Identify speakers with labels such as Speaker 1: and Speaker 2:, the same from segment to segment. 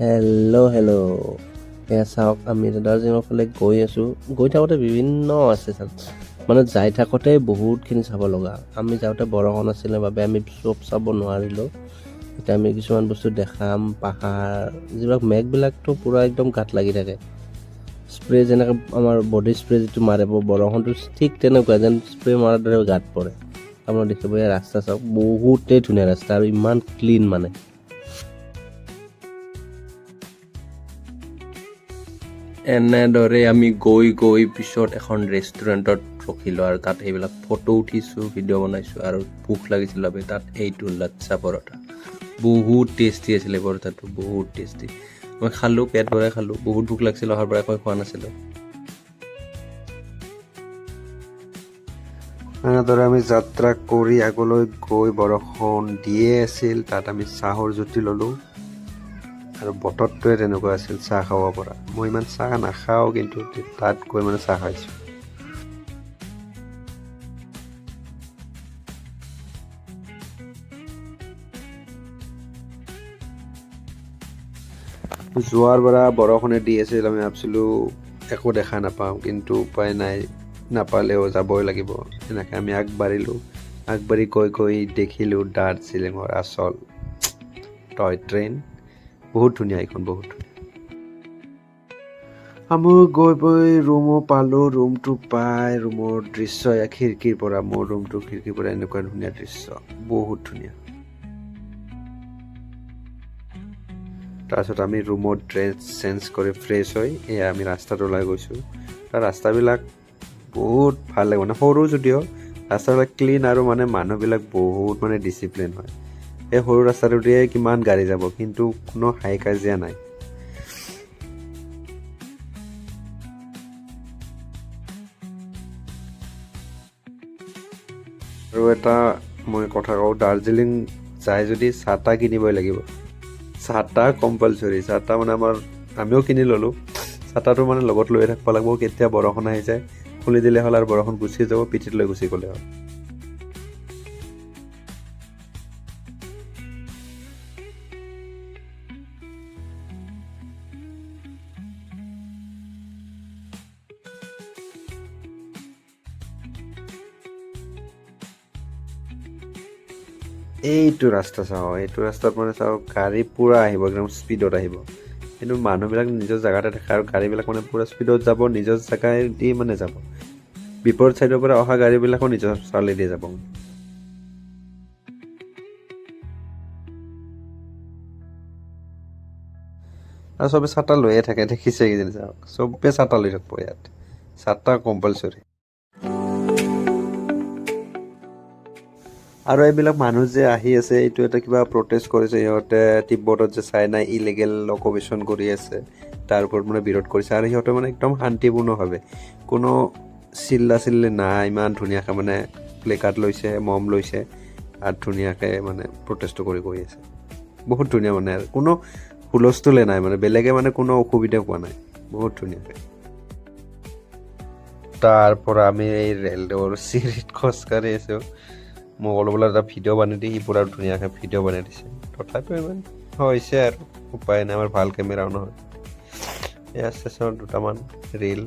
Speaker 1: Hello'. এয়া চাওক আমি দাৰ্জিলিঙৰ ফালে গৈ আছোঁ। গৈ থাকোঁতে বিভিন্ন আছে মানে যাই থাকোঁতে বহুতখিনি চাব লগা। আমি যাওঁতে বৰষুণ আছিলে বাবে আমি চব চাব নোৱাৰিলোঁ। এতিয়া আমি কিছুমান বস্তু দেখাম, পাহাৰ যিবিলাক মেঘবিলাকতো পূৰা একদম গাত লাগি থাকে। স্প্ৰে যেনেকৈ আমাৰ বডি স্প্ৰে যিটো মাৰে বৰষুণটো ঠিক তেনেকুৱা যেন স্প্ৰে মৰাৰ দৰে গাত পৰে। আপোনালোকে দেখিব এই ৰাস্তা চাওক, বহুতেই ধুনীয়া ৰাস্তা আৰু ইমান ক্লিন মানে। এনেদৰে আমি গৈ পিছত এখন ৰেষ্টুৰেণ্টত ৰখিলোঁ আৰু তাত সেইবিলাক ফটো উঠিছোঁ, ভিডিঅ' বনাইছোঁ আৰু ভোক লাগিছিল বাবে তাত এইটো লাচ্ছা পৰঠা বহুত টেষ্টি আছিলে। পৰঠাটো বহুত টেষ্টি, মই খালোঁ, পেট ভৰাই খালোঁ। বহুত ভোক লাগিছিল, অহাৰ পৰা একো খোৱা নাছিলোঁ।
Speaker 2: এনেদৰে আমি যাত্ৰা কৰি আগলৈ গৈ বৰষুণ দিয়ে আছিল। তাত আমি চাহৰ জুতি ল'লোঁ আৰু বতৰটোৱে তেনেকুৱা আছিল চাহ খাব পৰা। মই ইমান চাহ নাখাওঁ, কিন্তু তাত গৈ মানে চাহ খাইছোঁ। যোৱাৰ পৰা বৰষুণে দি আছিল, আমি ভাবিছিলোঁ একো দেখা নাপাওঁ, কিন্তু উপায় নাই, নাপালেও যাবই লাগিব। এনেকৈ আমি আগবাঢ়ি গৈ দেখিলোঁ দাৰ্জিলিঙৰ আচল টয় ট্ৰেইন। বহুত ধুনীয়া এইখন, বহুত ধুনীয়া। আমি গৈ ৰুমো পালোঁ। ৰুমটো পাই ৰুমৰ দৃশ্য খিৰিকীৰ পৰা, মোৰ ৰুমটোৰ খিৰিকীৰ পৰা এনেকুৱা ধুনীয়া দৃশ্য, বহুত ধুনীয়া। তাৰপিছত আমি ৰুমত ড্ৰেছ চেঞ্জ কৰি ফ্ৰেছ হৈ এয়া আমি ৰাস্তাত ওলাই গৈছোঁ। তাৰ ৰাস্তাবিলাক বহুত ভাল লাগে, মানে সৰু যদিও ৰাস্তাবিলাক ক্লিন আৰু মানে মানুহবিলাক বহুত মানে ডিচিপ্লিন হয়। এই সৰু ৰাস্তাটোদিয়ে কিমান গাড়ী যাব, কিন্তু কোনো হাই কাজিয়া নাই। আৰু এটা মই কথা কওঁ, দাৰ্জিলিং যাই যদি চাহ তাহ কিনিবই লাগিব। চাহ তাহ কম্পালচৰি। চাহ তাহ মানে আমিও কিনি ল'লোঁ। চাহ তাহটো মানে লগত লৈ থাকিব লাগিব, কেতিয়া বৰষুণ আহি যায় খুলি দিলে হ'ল আৰু বৰষুণ গুচি যাব, পিঠিত লৈ গুচি গ'লে হ'ল। এইটো ৰাস্তা চাওঁ, এইটো ৰাস্তাত মানে চাওঁ গাড়ী পূৰা আহিব, একদম স্পীডত আহিব, কিন্তু মানুহবিলাক নিজৰ জেগাতে থাকে আৰু গাড়ীবিলাক মানে পূৰা স্পীডত যাব, নিজৰ জেগাই দি মানে যাব। বিপৰীত ছাইডৰ পৰা অহা গাড়ীবিলাকো নিজৰ চালে দি যাব। আৰু চবে ছাতা লৈয়ে থাকে, দেখিছে কিজানি চাওক, চবে ছাতা লৈ থাকিব ইয়াত, ছাতা কম্পালচৰি। আৰু এইবিলাক মানুহ যে আহি আছে, এইটো এটা কিবা প্ৰটেষ্ট কৰিছে সিহঁতে, তিব্বতত যে চাইনাই ইলিগেল অকুপেশ্যন কৰি আছে তাৰ ওপৰত মানে বিৰোধ কৰিছে। আৰু সিহঁতে মানে একদম শান্তিপূৰ্ণভাৱে, কোনো চিল্লি নাই, ইমান ধুনীয়াকৈ মানে প্লে কাৰ্ড লৈছে, মম লৈছে আৰু ধুনীয়াকৈ মানে প্ৰটেষ্টটো কৰি গৈ আছে। বহুত ধুনীয়া মানে, আৰু কোনো হুলস্থুলে নাই, মানে বেলেগে মানে কোনো অসুবিধা পোৱা নাই, বহুত ধুনীয়াকৈ। তাৰ পৰা আমি এই ৰেলৰ চিৰিত খোজকাঢ়ি আছোঁ। মোক অলপ এটা ভিডিঅ' বনাই দি, সি পূৰা ধুনীয়াকৈ ভিডিঅ' বনাই দিছে। তথাপিও ইমান হৈছে আৰু উপায় নাই, আমাৰ ভাল কেমেৰাও নহয়। এয়া ষ্টেচনত দুটামান ৰীল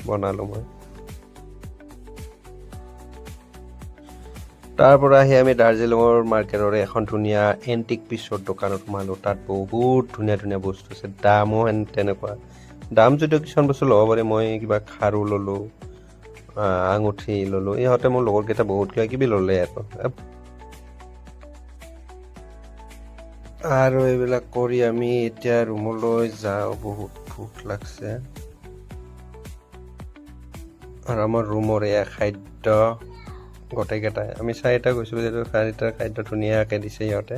Speaker 2: বনালোঁ মই। তাৰ পৰা আহি আমি দাৰ্জিলিঙৰ মাৰ্কেটৰে এখন ধুনীয়া এণ্টিক পিচৰ দোকানত সোমালোঁ। তাত বহুত ধুনীয়া ধুনীয়া বস্তু আছে, দামো তেনেকুৱা। দাম যদিও কিছুমান বস্তু ল'ব পাৰি। মই কিবা খাৰু ল'লোঁ, আঙুঠি ল'লোঁ। ইহঁতে মোৰ লগৰকেইটা বহুত কিবা কিবি ল'লে আৰু এইবিলাক কৰি আমি এতিয়া ৰুমলৈ যাওঁ, বহুত ভোক লাগছে। আৰু আমাৰ ৰুমৰ এয়া খাদ্য গোটেইকেইটাই, আমি চাৰিটা গৈছিলোঁ, যিহেতু চাৰিটাৰ খাদ্য ধুনীয়াকৈ দিছে সিহঁতে।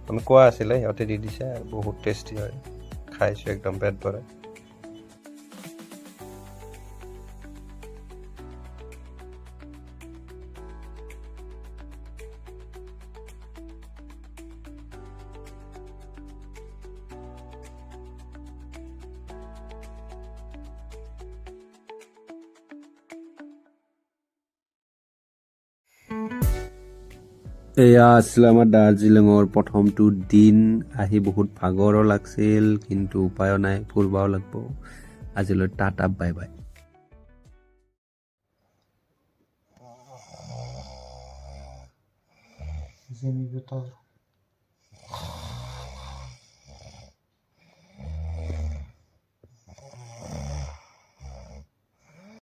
Speaker 2: আমি কোৱা আছিলে, সিহঁতে দি দিছে আৰু বহুত টেষ্টি হয়। খাইছোঁ একদম পেট ভৰাই। এয়া আছিলে আমাৰ দাৰ্জিলিঙৰ প্ৰথমটো দিন। আহি বহুত ভাগৰো লাগছিল, কিন্তু উপায়ো নাই, ফুৰিবও লাগব। আজিলৈ টাটা, বাই বাই।
Speaker 3: Semi-vital.